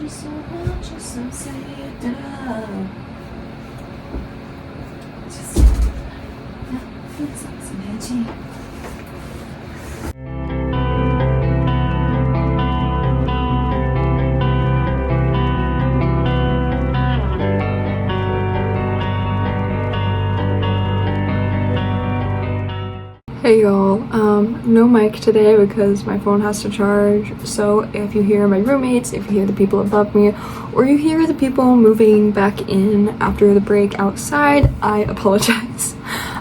you so much, you're so saved up. Just that feels like some magic. Hey y'all, no mic today because my phone has to charge, so if you hear my roommates, if you hear the people above me, or you hear the people moving back in after the break outside, I apologize.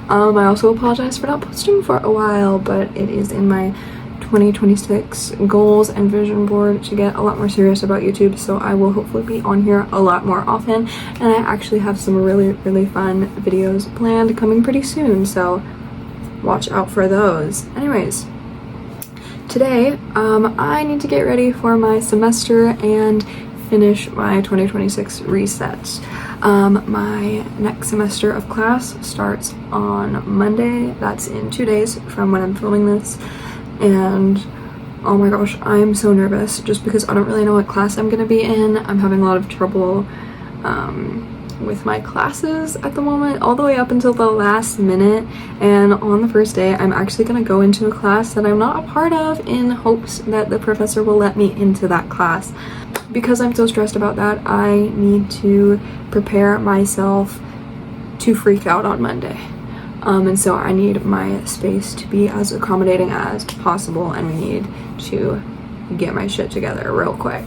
I also apologize for not posting for a while, but it is in my 2026 goals and vision board to get a lot more serious about YouTube, so I will hopefully be on here a lot more often, and I actually have some really fun videos planned coming pretty soon, so watch out for those. Anyways, today I need to get ready for my semester and finish my 2026 resets. My next semester of class starts on Monday. That's in 2 days from when I'm filming this, and oh my gosh, I'm so nervous just because I don't really know what class I'm gonna be in. I'm having a lot of trouble with my classes at the moment, all the way up until the last minute, and on the first day I'm actually going to go into a class that I'm not a part of in hopes that the professor will let me into that class. Because I'm so stressed about that, I need to prepare myself to freak out on Monday, and so I need my space to be as accommodating as possible, and we need to get my shit together real quick.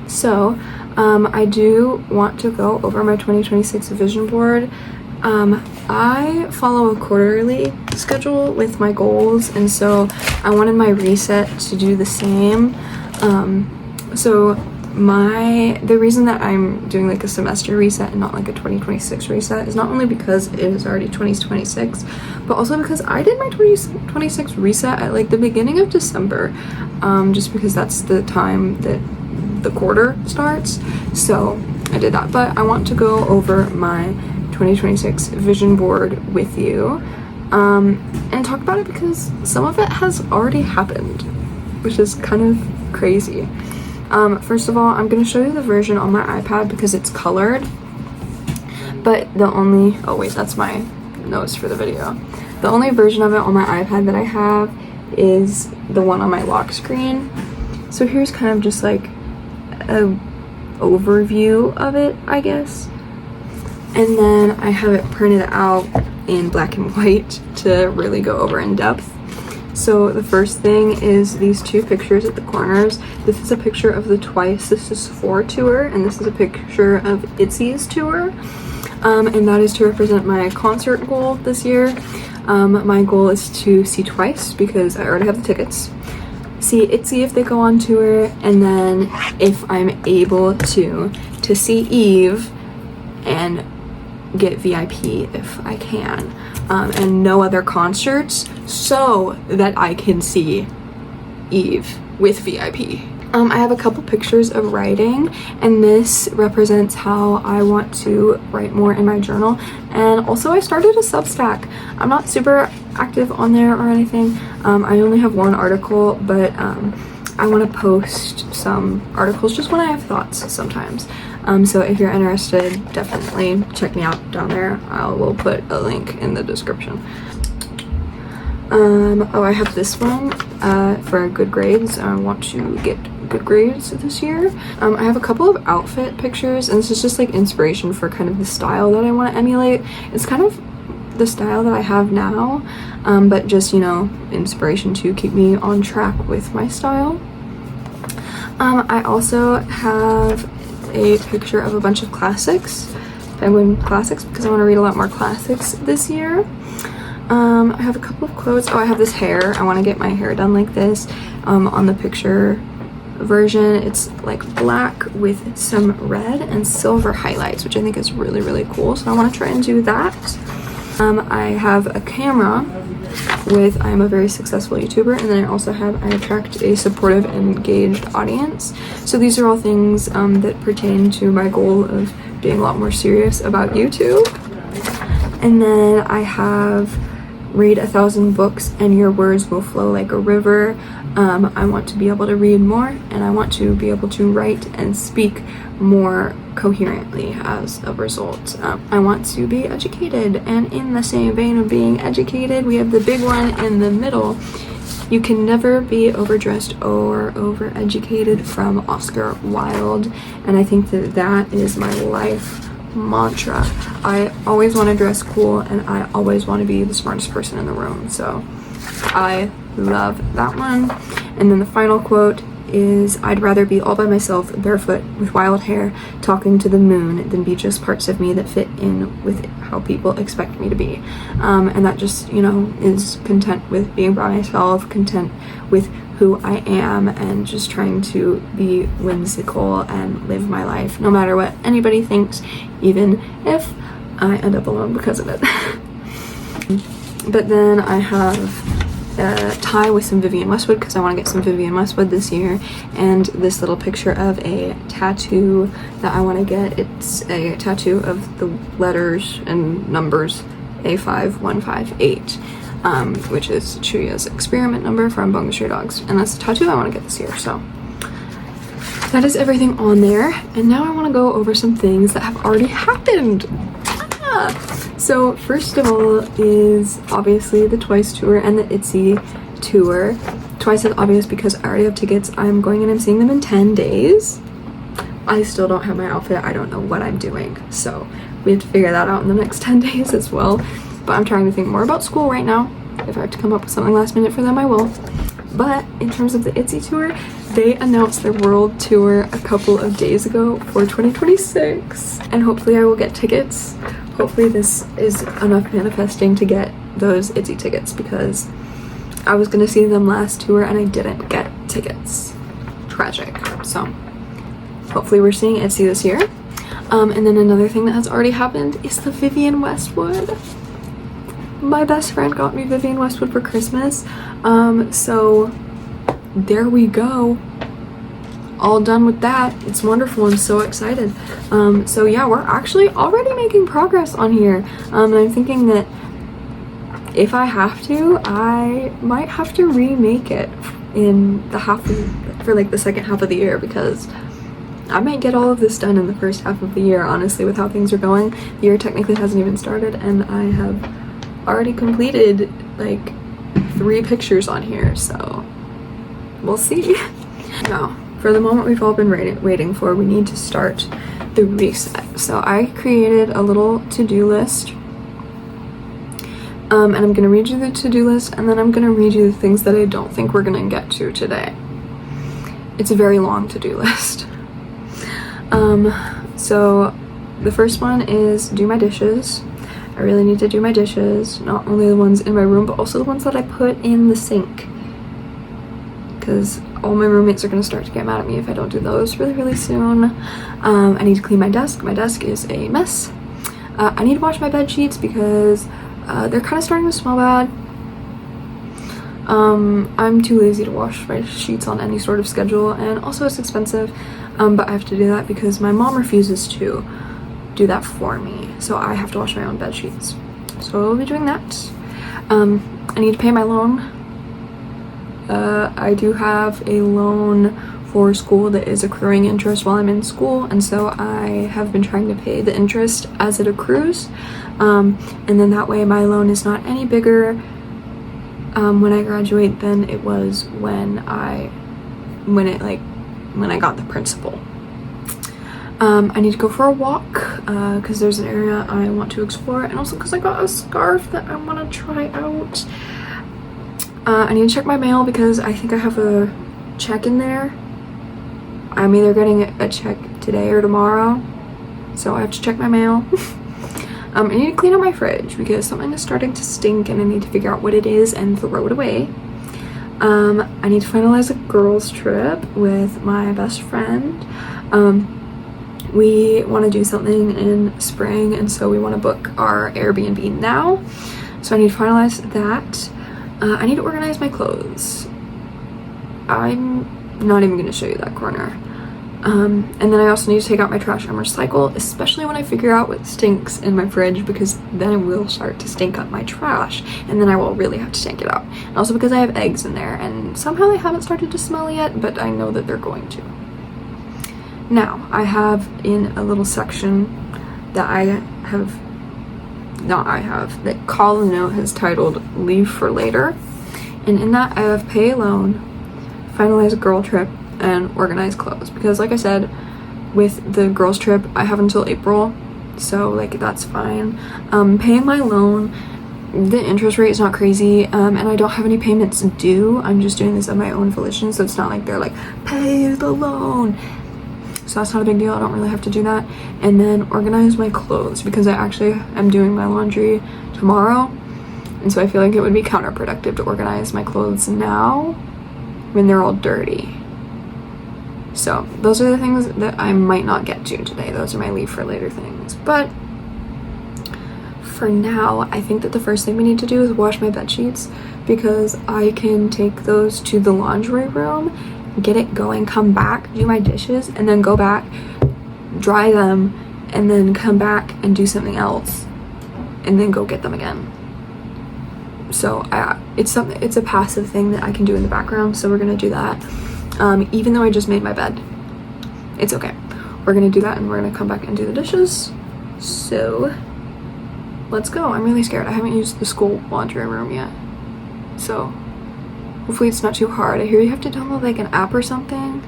So I do want to go over my 2026 vision board. I follow a quarterly schedule with my goals, and so I wanted my reset to do the same. So the reason that I'm doing like a semester reset and not like a 2026 reset is not only because it is already 2026, but also because I did my 2026 reset at like the beginning of December, just because that's the time that the quarter starts, so I did that. But I want to go over my 2026 vision board with you and talk about it because some of it has already happened, which is kind of crazy. First of all, I'm going to show you the version on my iPad because it's colored, but oh wait, that's my notes for the video. The only version of it on my iPad that I have is the one on my lock screen. So here's kind of just like an overview of it, I guess, and then I have it printed out in black and white to really go over in depth. So the first thing is these two pictures at the corners. This is a picture of the Twice This Is For tour, and this is a picture of ITZY's tour, and that is to represent my concert goal this year. My goal is to see Twice because I already have the tickets, see ITZY if they go on tour, and then if I'm able to see Eve and get VIP if I can, and no other concerts so that I can see Eve with VIP. I have a couple pictures of writing, and this represents how I want to write more in my journal. And also I started a Substack. I'm not super active on there or anything. I only have one article, but I want to post some articles just when I have thoughts sometimes. So if you're interested, definitely check me out down there. I will put a link in the description. Oh, I have this one for good grades. I want to get good grades this year. I have a couple of outfit pictures, and this is just like inspiration for kind of the style that I want to emulate. It's kind of the style that I have now, but just, you know, inspiration to keep me on track with my style. I also have a picture of a bunch of classics, Penguin classics, because I want to read a lot more classics this year. I have a couple of quotes. Oh, I have this hair. I want to get my hair done like this. On the picture version, it's like black with some red and silver highlights, which I think is really cool, so I want to try and do that. I have a camera with I'm a very successful YouTuber, and then I attract a supportive and engaged audience. So these are all things that pertain to my goal of being a lot more serious about YouTube. And then I have read 1,000 books and your words will flow like a river. I want to be able to read more, and I want to be able to write and speak more coherently as a result. I want to be educated, and in the same vein of being educated, we have the big one in the middle. You can never be overdressed or overeducated, from Oscar Wilde, and I think that that is my life mantra. I always want to dress cool, and I always want to be the smartest person in the room, so I love that one. And then the final quote is, I'd rather be all by myself, barefoot, with wild hair, talking to the moon, than be just parts of me that fit in with how people expect me to be. And that just, you know, is content with being by myself, content with who I am, and just trying to be whimsical and live my life no matter what anybody thinks, even if I end up alone because of it. But then I have a tie with some Vivienne Westwood, because I want to get some Vivienne Westwood this year, and this little picture of a tattoo that I want to get. It's a tattoo of the letters and numbers A5158, which is Chuya's experiment number from Bone Stray Dogs, and that's the tattoo I want to get this year. So that is everything on there, and now I want to go over some things that have already happened. So first of all is obviously the Twice tour and the ITZY tour. Twice is obvious because I already have tickets. I'm going and I'm seeing them in 10 days. I still don't have my outfit. I don't know what I'm doing, so we have to figure that out in the next 10 days as well. But I'm trying to think more about school right now. If I have to come up with something last minute for them, I will. But in terms of the ITZY tour, they announced their world tour a couple of days ago for 2026, and hopefully I will get tickets. Hopefully this is enough manifesting to get those ITZY tickets, because I was gonna see them last tour and I didn't get tickets. Tragic. So hopefully we're seeing ITZY this year. And then another thing that has already happened is the Vivienne Westwood. My best friend got me Vivienne Westwood for Christmas. So there we go. All done with that. It's wonderful. I'm so excited. So yeah, we're actually already making progress on here. And I'm thinking that if I have to, I might have to remake it in the for like the second half of the year, because I might get all of this done in the first half of the year, honestly, with how things are going. The year technically hasn't even started, and I have already completed like 3 pictures on here, so we'll see. Now, for the moment we've all been waiting for, we need to start the reset. So I created a little to-do list, and I'm gonna read you the to-do list, and then I'm gonna read you the things that I don't think we're gonna get to today. It's a very long to-do list. So the first one is do my dishes. I really need to do my dishes, not only the ones in my room, but also the ones that I put in the sink, because all my roommates are going to start to get mad at me if I don't do those really soon. I need to clean my desk. My desk is a mess. I need to wash my bed sheets because they're kind of starting to smell bad. I'm too lazy to wash my sheets on any sort of schedule, and also it's expensive, but I have to do that because my mom refuses to do that for me, so I have to wash my own bed sheets. So I'll be doing that. I need to pay my loan. I do have a loan for school that is accruing interest while I'm in school, and so I have been trying to pay the interest as it accrues, and then that way my loan is not any bigger when I graduate than it was when I got the principal. I need to go for a walk because there's an area I want to explore, and also because I got a scarf that I want to try out. I need to check my mail because I think I have a check in there. I'm either getting a check today or tomorrow, so I have to check my mail. I need to clean out my fridge because something is starting to stink and I need to figure out what it is and throw it away. I need to finalize a girls trip with my best friend. We want to do something in spring, and so we want to book our Airbnb now, so I need to finalize that. I need to organize my clothes. I'm not even going to show you that corner. And then I also need to take out my trash and recycle, especially when I figure out what stinks in my fridge, because then it will start to stink up my trash and then I will really have to take it out. And also because I have eggs in there and somehow they haven't started to smell yet, but I know that they're going to. Now, I have in a little section that that Colin Note has titled Leave for Later. And in that I have pay a loan, finalize a girl trip, and organize clothes. Because like I said, with the girls trip, I have until April, so like that's fine. Paying my loan, the interest rate is not crazy, and I don't have any payments due. I'm just doing this of my own volition, so it's not like they're like, pay the loan. So that's not a big deal. I don't really have to do that. And then organize my clothes, because I actually am doing my laundry tomorrow, and so I feel like it would be counterproductive to organize my clothes now when they're all dirty. So those are the things that I might not get to today. Those are my leave for later things. But for now, I think that the first thing we need to do is wash my bed sheets, because I can take those to the laundry room, get it going, come back, do my dishes, and then go back, dry them, and then come back and do something else, and then go get them again. So it's a passive thing that I can do in the background, so we're gonna do that. Even though I just made my bed, it's okay. We're gonna do that and we're gonna come back and do the dishes. So let's go. I'm really scared. I haven't used the school laundry room yet, so hopefully it's not too hard. I hear you have to download like an app or something.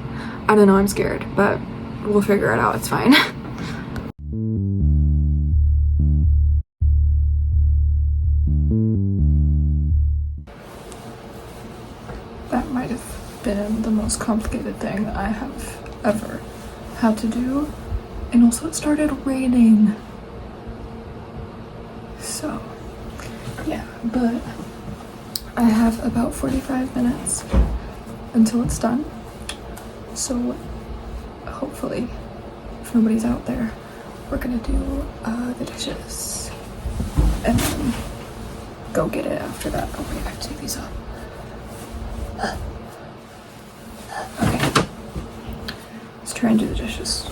I don't know, I'm scared, but we'll figure it out. It's fine. That might have been the most complicated thing I have ever had to do. And also it started raining. So yeah, but I have about 45 minutes until it's done. So hopefully, if nobody's out there, we're gonna do the dishes and then go get it after that. Oh wait, I have to take these off. Okay, let's try and do the dishes.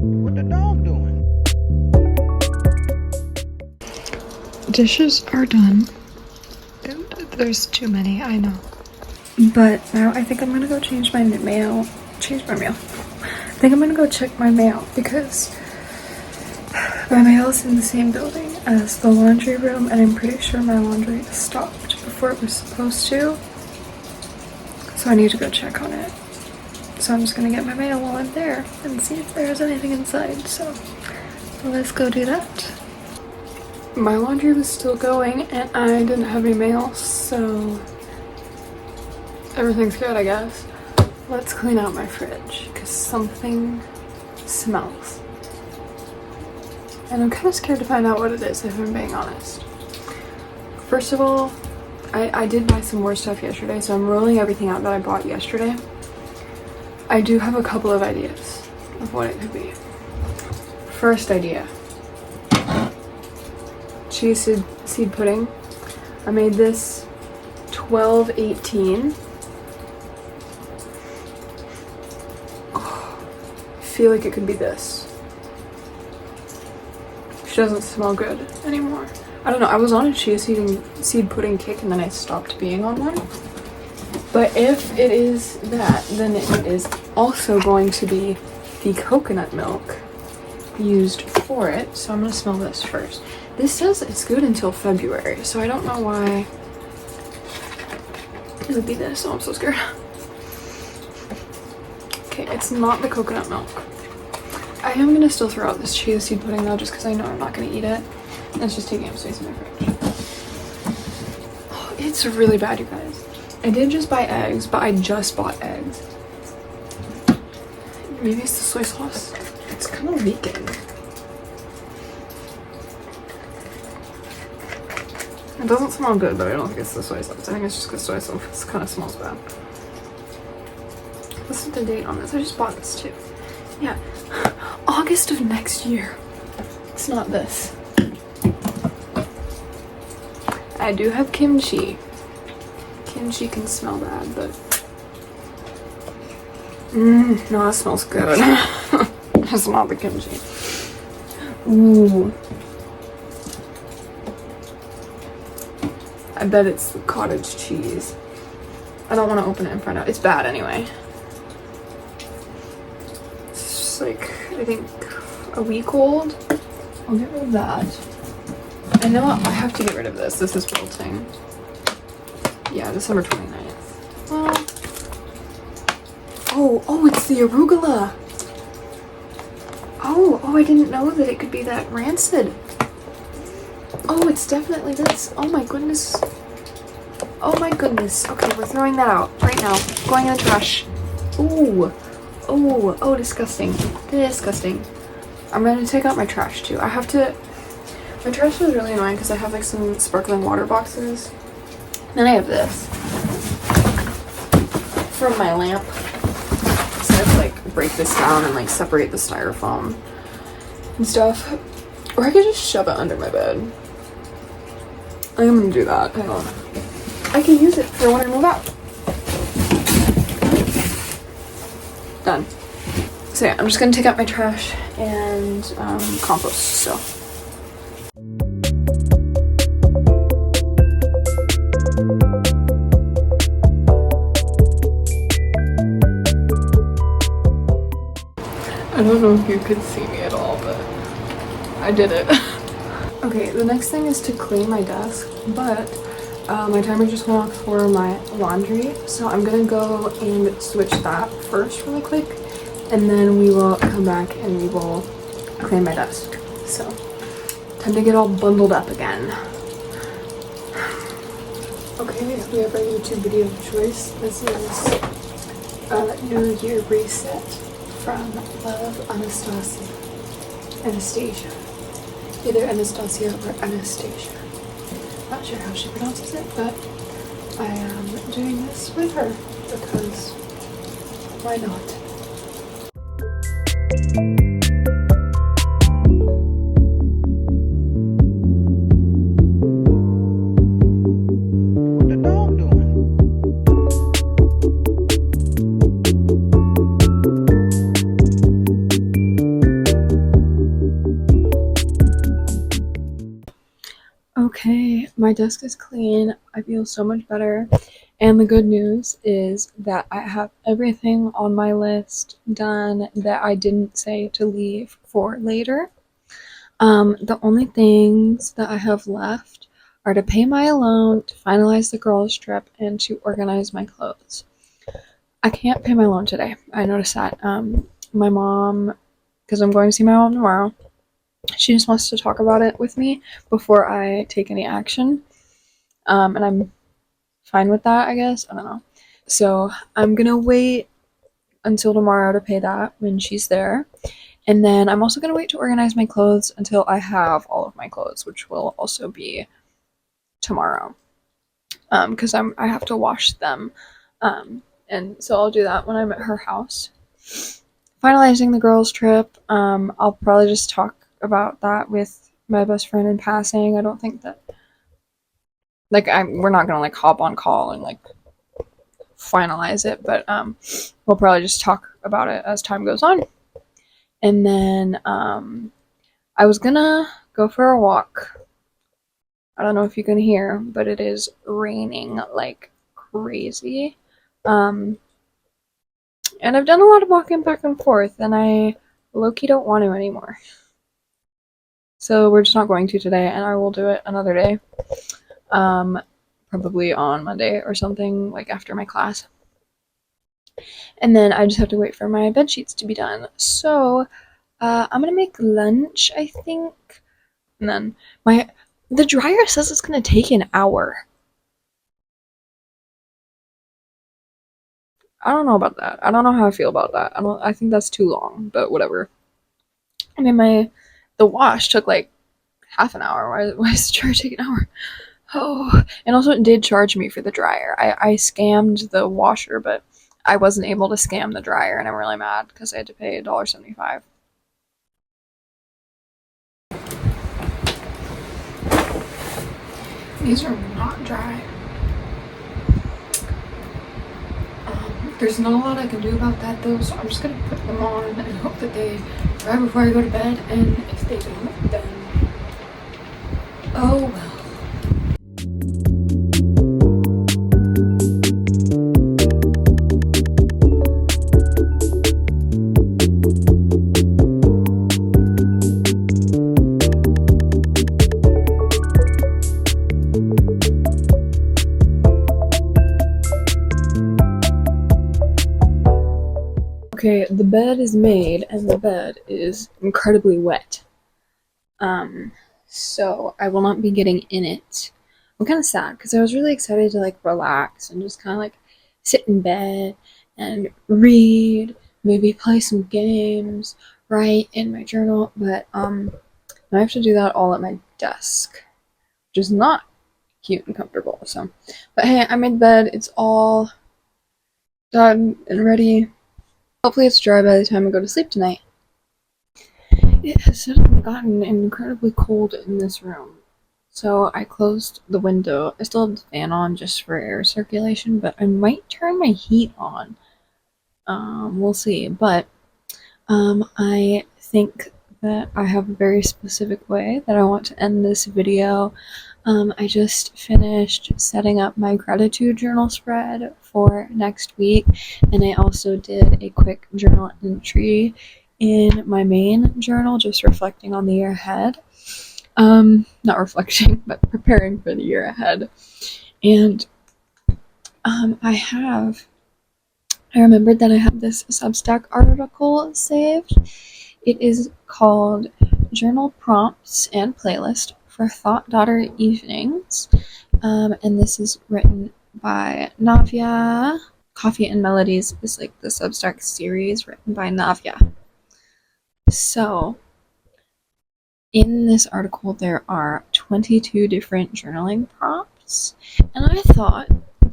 What the dog doing? Dishes are done. There's too many, I know. But now I think I'm gonna go change my mail. I think I'm gonna go check my mail, because my mail is in the same building as the laundry room, and I'm pretty sure my laundry stopped before it was supposed to. So I need to go check on it. So I'm just gonna get my mail while I'm there and see if there's anything inside. So let's go do that. My laundry was still going and I didn't have any mail, so everything's good, I guess. Let's clean out my fridge, because something smells. And I'm kind of scared to find out what it is, if I'm being honest. First of all, I did buy some more stuff yesterday, so I'm rolling everything out that I bought yesterday. I do have a couple of ideas of what it could be. First idea. Chia seed pudding. I made this 12/18. Oh, I feel like it could be this. She doesn't smell good anymore. I don't know, I was on a chia seed pudding kick and then I stopped being on one. But if it is that, then it is also going to be the coconut milk used for it. So I'm gonna smell this first. This says it's good until February, so I don't know why it would be this. Oh, I'm so scared. Okay, it's not the coconut milk. I am gonna still throw out this chia seed pudding though, just because I know I'm not gonna eat it. And it's just taking up space in my fridge. Oh, it's really bad, you guys. I did just buy eggs, but I just bought eggs. Maybe it's the soy sauce. It's kind of leaking. It doesn't smell good, but I don't think it's the soy sauce. I think it's just because soy sauce kind of smells bad. What's the date on this? I just bought this too. Yeah, August of next year. It's not this. I do have kimchi. Kimchi can smell bad, but no, it smells good. It's not the kimchi. Ooh. I bet it's the cottage cheese. I don't want to open it and find out. It's bad anyway. It's just like, I think, a week old. I'll get rid of that. I know I have to get rid of this. This is wilting. Yeah, December 29th. Well, oh, it's the arugula. Oh, I didn't know that it could be that rancid. Oh, it's definitely this. Oh my goodness. Oh my goodness. Okay, we're throwing that out right now. Going in the trash. Ooh. Oh, disgusting. Disgusting. I'm gonna take out my trash too. I have to. My trash is really annoying because I have like some sparkling water boxes. Then I have this from my lamp. So I have to like break this down and like separate the styrofoam and stuff. Or I could just shove it under my bed. I think I'm gonna do that. Hang on. I can use it for when I move out. Done. So yeah, I'm just gonna take out my trash and compost, so. I don't know if you could see me at all, but I did it. Okay, the next thing is to clean my desk, but my timer just went off for my laundry, so I'm gonna go and switch that first really quick, and then we will come back and we will clean my desk. So, time to get all bundled up again. Okay, we have our YouTube video of choice. This is a New Year reset from Love Anastasia. Either Anastasia or Anastasia. Not sure how she pronounces it, but I am doing this with her because why not? What the dog doing? Okay, my desk is clean. I feel so much better. And the good news is that I have everything on my list done that I didn't say to leave for later. The only things that I have left are to pay my loan, to finalize the girls' trip, and to organize my clothes. I can't pay my loan today. I noticed that. My mom, because I'm going to see my mom tomorrow, she just wants to talk about it with me before I take any action. And I'm fine with that, I guess. I don't know. So I'm gonna wait until tomorrow to pay that when she's there. And then I'm also gonna wait to organize my clothes until I have all of my clothes, which will also be tomorrow. Because I have to wash them. And so I'll do that when I'm at her house. Finalizing the girls' trip, I'll probably just talk about that with my best friend in passing. I don't think that, like, we're not gonna like hop on call and like finalize it, but we'll probably just talk about it as time goes on. And then I was gonna go for a walk. I don't know if you can hear, but it is raining like crazy. And I've done a lot of walking back and forth, and I low-key don't want to anymore. So we're just not going to today, and I will do it another day. Probably on Monday or something, like after my class. And then I just have to wait for my bed sheets to be done. So I'm gonna make lunch, I think. And then the dryer says it's gonna take an hour. I don't know about that. I don't know how I feel about that. I think that's too long, but whatever. And then the wash took like half an hour. Why does the dryer take an hour? Oh, and also it did charge me for the dryer. I scammed the washer, but I wasn't able to scam the dryer, and I'm really mad because I had to pay $1.75. These are not dry. There's not a lot I can do about that though, so I'm just gonna put them on and hope that they dry before I go to bed, and if they don't, then oh well. Okay, the bed is made, and the bed is incredibly wet. So I will not be getting in it. I'm kind of sad because I was really excited to like relax and just kind of like sit in bed and read, maybe play some games, write in my journal, but now I have to do that all at my desk, which is not cute and comfortable. So, but hey, I made the bed. It's all done and ready. Hopefully it's dry by the time I go to sleep tonight. It has suddenly gotten incredibly cold in this room, so I closed the window. I still have the fan on just for air circulation, but I might turn my heat on. We'll see. But I think that I have a very specific way that I want to end this video. I just finished setting up my gratitude journal spread for next week, and I also did a quick journal entry in my main journal, just reflecting on the year ahead. Not reflecting, but preparing for the year ahead. And I remembered that I have this Substack article saved. It is called Journal Prompts and Playlist for Thought Daughter Evenings. And this is written by Navya. Coffee and Melodies is like the Substack series written by Navya. So, in this article, there are 22 different journaling prompts, and I thought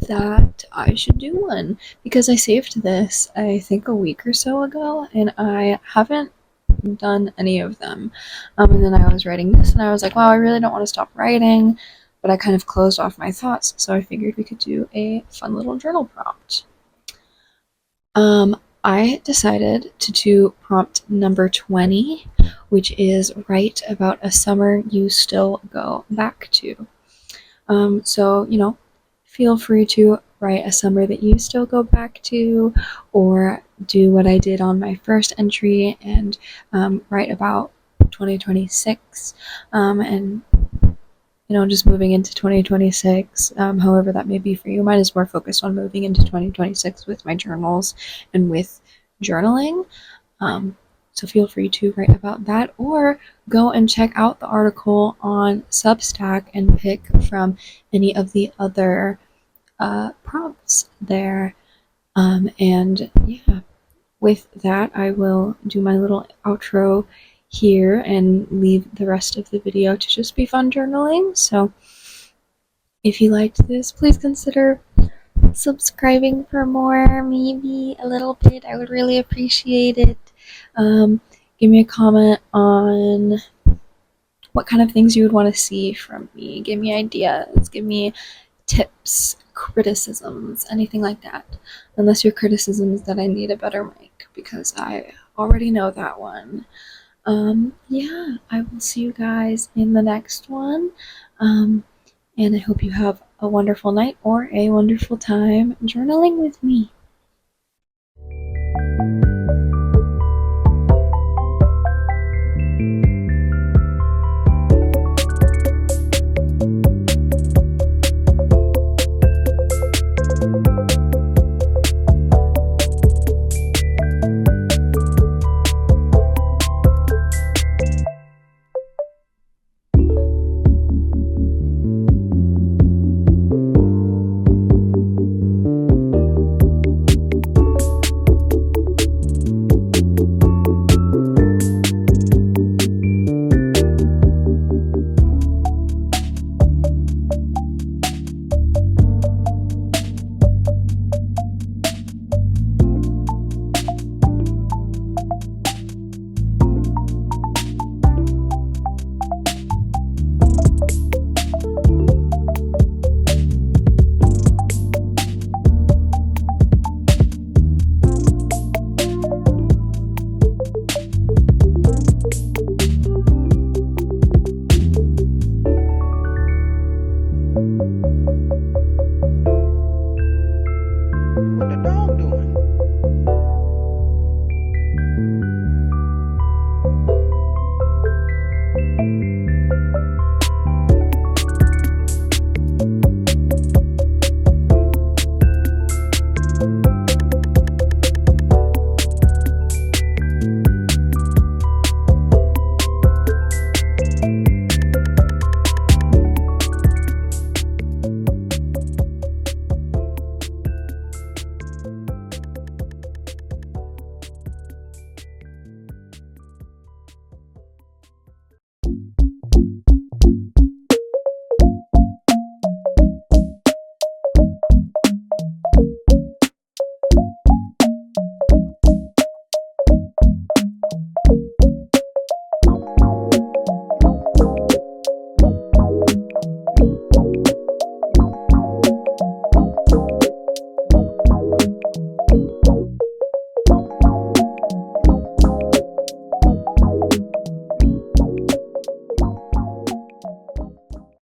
that I should do one because I saved this, I think, a week or so ago, and I haven't done any of them. And then I was writing this, and I was like, wow, I really don't want to stop writing, but I kind of closed off my thoughts, so I figured we could do a fun little journal prompt. I decided to do prompt number 20, which is write about a summer you still go back to. So, feel free to write a summer that you still go back to, or do what I did on my first entry and write about 2026, and just moving into 2026, however that may be for you. Mine is more focused on moving into 2026 with my journals and with journaling. So feel free to write about that, or go and check out the article on Substack and pick from any of the other prompts there. And yeah, with that, I will do my little outro here and leave the rest of the video to just be fun journaling. So if you liked this, please consider subscribing for more, maybe a little bit. I would really appreciate it. Give me a comment on what kind of things you would want to see from me. Give me ideas, give me tips, criticisms, anything like that. Unless your criticism is that I need a better mic, because I already know that one. Yeah, I will see you guys in the next one. And I hope you have a wonderful night or a wonderful time journaling with me. What the dog doing?